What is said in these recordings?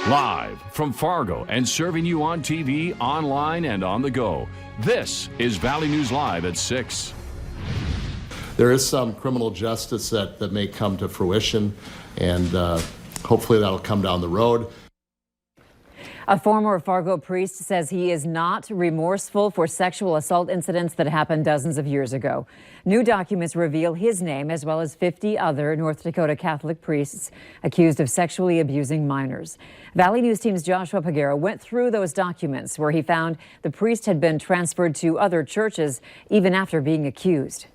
Live from Fargo and serving you on TV, online, and on the go. This is Valley News Live at 6. There is some criminal justice that may come to fruition, and hopefully that'll come down the road. A former Fargo priest says he is not remorseful for sexual assault incidents that happened dozens of years ago. New documents reveal his name as well as 50 other North Dakota Catholic priests accused of sexually abusing minors. Valley News Team's Joshua Pagero went through those documents where he found the priest had been transferred to other churches even after being accused.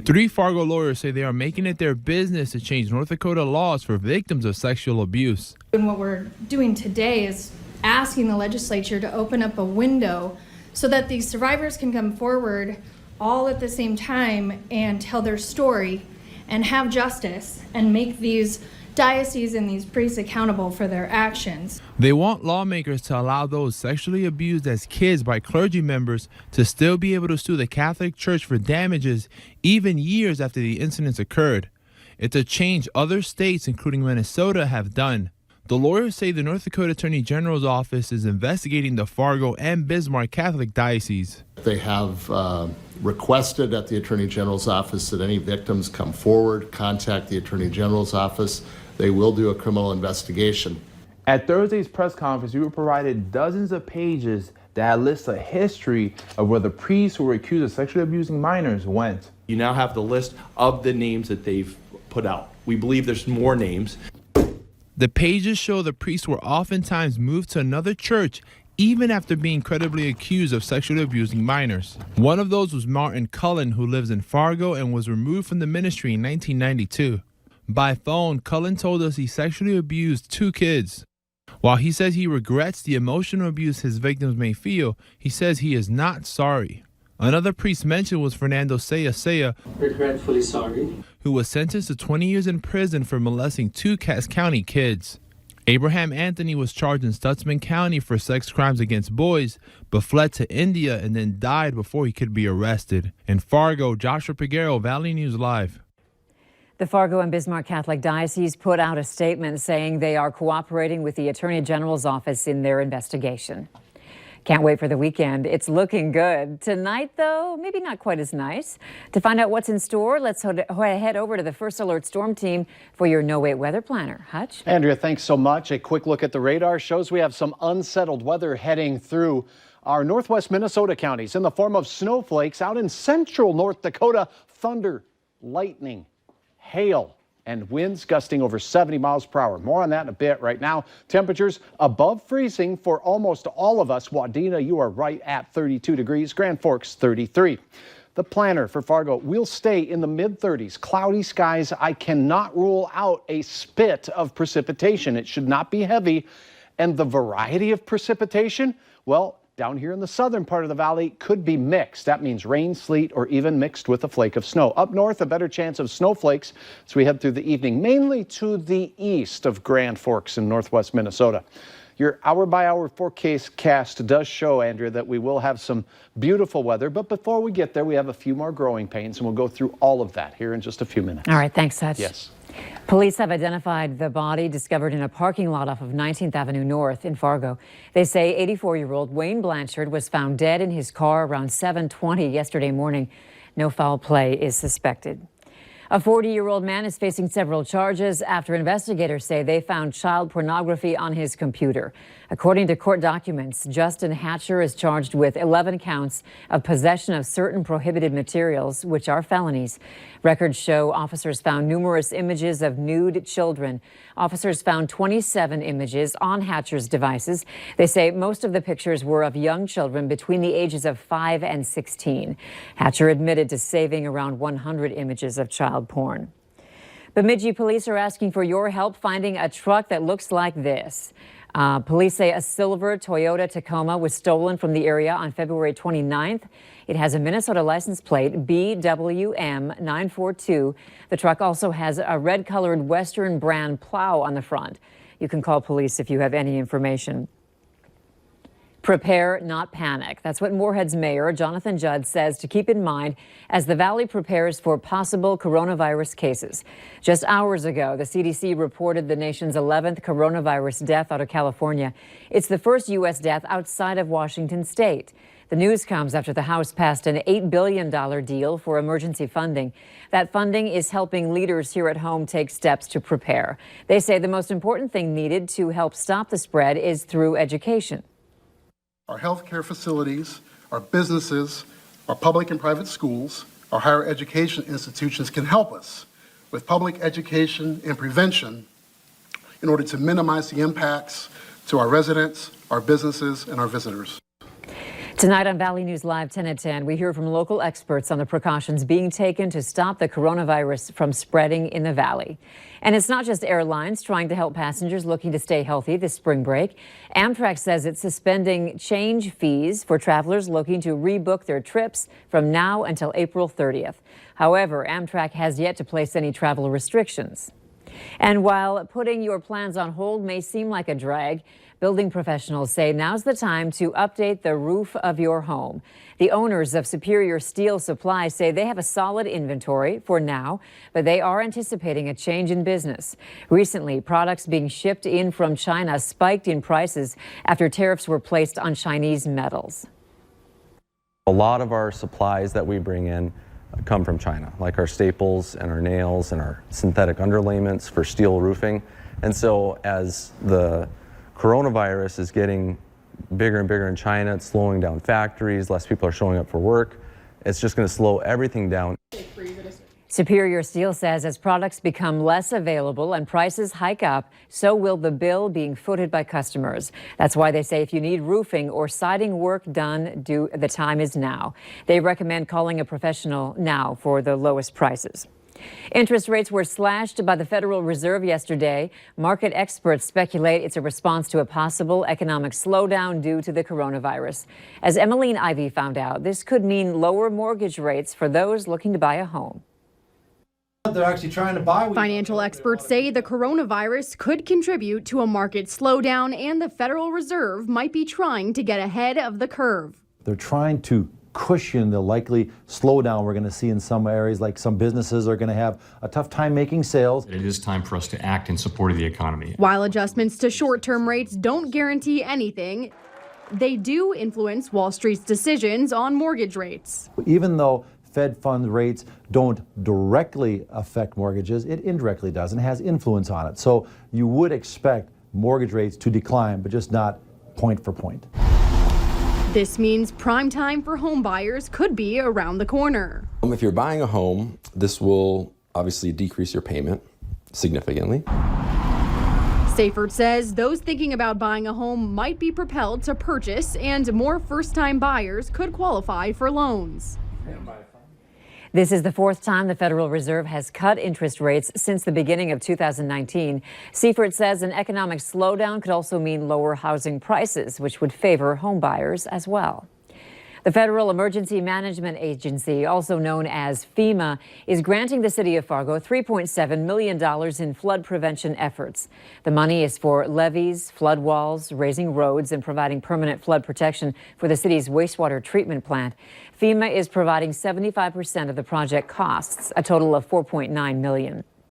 Three Fargo lawyers say they are making it their business to change North Dakota laws for victims of sexual abuse. And what we're doing today is asking the legislature to open up a window so that these survivors can come forward all at the same time and tell their story and have justice and make these dioceses and these priests accountable for their actions. They want lawmakers to allow those sexually abused as kids by clergy members to still be able to sue the Catholic Church for damages even years after the incidents occurred. It's a change other states, including Minnesota, have done. The lawyers say the North Dakota Attorney General's office is investigating the Fargo and Bismarck Catholic dioceses. They have requested at the Attorney General's office that any victims come forward, contact the Attorney General's office. They will do a criminal investigation. At Thursday's press conference, we were provided dozens of pages that list a history of where the priests who were accused of sexually abusing minors went. You now have the list of the names that they've put out. We believe there's more names. The pages show the priests were oftentimes moved to another church even after being credibly accused of sexually abusing minors. One of those was Martin Cullen, who lives in Fargo and was removed from the ministry in 1992. By phone, Cullen told us he sexually abused 2 kids. While he says he regrets the emotional abuse his victims may feel, he says he is not sorry. Another priest mentioned was Fernando Saya, regretfully sorry, who was sentenced to 20 years in prison for molesting 2 Cass County kids. Abraham Anthony was charged in Stutsman County for sex crimes against boys, but fled to India and then died before he could be arrested. In Fargo, Joshua Pagero, Valley News Live. The Fargo and Bismarck Catholic Diocese put out a statement saying they are cooperating with the Attorney General's office in their investigation. Can't wait for the weekend. It's looking good. Tonight, though, maybe not quite as nice. To find out what's in store, let's head over to the First Alert Storm Team for your No Wait weather planner. Hutch? Andrea, thanks so much. A quick look at the radar shows we have some unsettled weather heading through our northwest Minnesota counties in the form of snowflakes out in central North Dakota, thunder, lightning, hail, and winds gusting over 70 miles per hour. More on that in a bit. Right now, temperatures above freezing for almost all of us. Wadena, you are right at 32 degrees. Grand Forks, 33. The planner for Fargo will stay in the mid-30s. Cloudy skies. I cannot rule out a spit of precipitation. It should not be heavy. And the variety of precipitation, well, down here in the southern part of the valley could be mixed. That means rain, sleet, or even mixed with a flake of snow. Up north, a better chance of snowflakes as we head through the evening, mainly to the east of Grand Forks in northwest Minnesota. Your hour-by-hour forecast does show, Andrea, that we will have some beautiful weather. But before we get there, we have a few more growing pains, and we'll go through all of that here in just a few minutes. All right, thanks, Hutch. Yes. Police have identified the body discovered in a parking lot off of 19th Avenue North in Fargo. They say 84-year-old Wayne Blanchard was found dead in his car around 7:20 yesterday morning. No foul play is suspected. A 40-year-old man is facing several charges after investigators say they found child pornography on his computer. According to court documents, Justin Hatcher is charged with 11 counts of possession of certain prohibited materials, which are felonies. Records show officers found numerous images of nude children. Officers found 27 images on Hatcher's devices. They say most of the pictures were of young children between the ages of 5 and 16. Hatcher admitted to saving around 100 images of child porn. Bemidji police are asking for your help finding a truck that looks like this. Police say a silver Toyota Tacoma was stolen from the area on February 29th. It has a Minnesota license plate BWM 942. The truck also has a red-colored Western brand plow on the front. You can call police if you have any information. Prepare, not panic. That's what Moorhead's Mayor Jonathan Judd says to keep in mind as the valley prepares for possible coronavirus cases. Just hours ago, the CDC reported the nation's 11th coronavirus death out of California. It's the first U.S. death outside of Washington state. The news comes after the House passed an $8 billion deal for emergency funding. That funding is helping leaders here at home take steps to prepare. They say the most important thing needed to help stop the spread is through education. Our healthcare facilities, our businesses, our public and private schools, our higher education institutions can help us with public education and prevention in order to minimize the impacts to our residents, our businesses, and our visitors. Tonight on Valley News Live 10 at 10, we hear from local experts on the precautions being taken to stop the coronavirus from spreading in the valley. And it's not just airlines trying to help passengers looking to stay healthy this spring break. Amtrak says it's suspending change fees for travelers looking to rebook their trips from now until April 30th. However, Amtrak has yet to place any travel restrictions. And while putting your plans on hold may seem like a drag, building professionals say now's the time to update the roof of your home. The owners of Superior Steel Supply say they have a solid inventory for now, but they are anticipating a change in business. Recently, products being shipped in from China spiked in prices after tariffs were placed on Chinese metals. A lot of our supplies that we bring in come from China, like our staples and our nails and our synthetic underlayments for steel roofing. And so as the coronavirus is getting bigger and bigger in China, it's slowing down factories, less people are showing up for work. It's just going to slow everything down. Superior Steel says as products become less available and prices hike up, so will the bill being footed by customers. That's why they say if you need roofing or siding work done, the time is now. They recommend calling a professional now for the lowest prices. Interest rates were slashed by the Federal Reserve yesterday. Market experts speculate it's a response to a possible economic slowdown due to the coronavirus. As Emmeline Ivy found out, this could mean lower mortgage rates for those looking to buy a home. They're actually trying to buy. Financial experts say the coronavirus could contribute to a market slowdown, and the Federal Reserve might be trying to get ahead of the curve. They're trying to cushion the likely slowdown we're going to see in some areas, like some businesses are going to have a tough time making sales. It is time for us to act in support of the economy. While adjustments to short-term rates don't guarantee anything, they do influence Wall Street's decisions on mortgage rates. Even though Fed fund rates don't directly affect mortgages, it indirectly does and has influence on it. So you would expect mortgage rates to decline, but just not point for point. This means prime time for home buyers could be around the corner. If you're buying a home, this will obviously decrease your payment significantly. Sayford says those thinking about buying a home might be propelled to purchase, and more first-time buyers could qualify for loans. This is the fourth time the Federal Reserve has cut interest rates since the beginning of 2019. Seifert says an economic slowdown could also mean lower housing prices, which would favor home buyers as well. The Federal Emergency Management Agency, also known as FEMA, is granting the city of Fargo $3.7 million in flood prevention efforts. The money is for levees, flood walls, raising roads, and providing permanent flood protection for the city's wastewater treatment plant. FEMA is providing 75% of the project costs, a total of $4.9 million.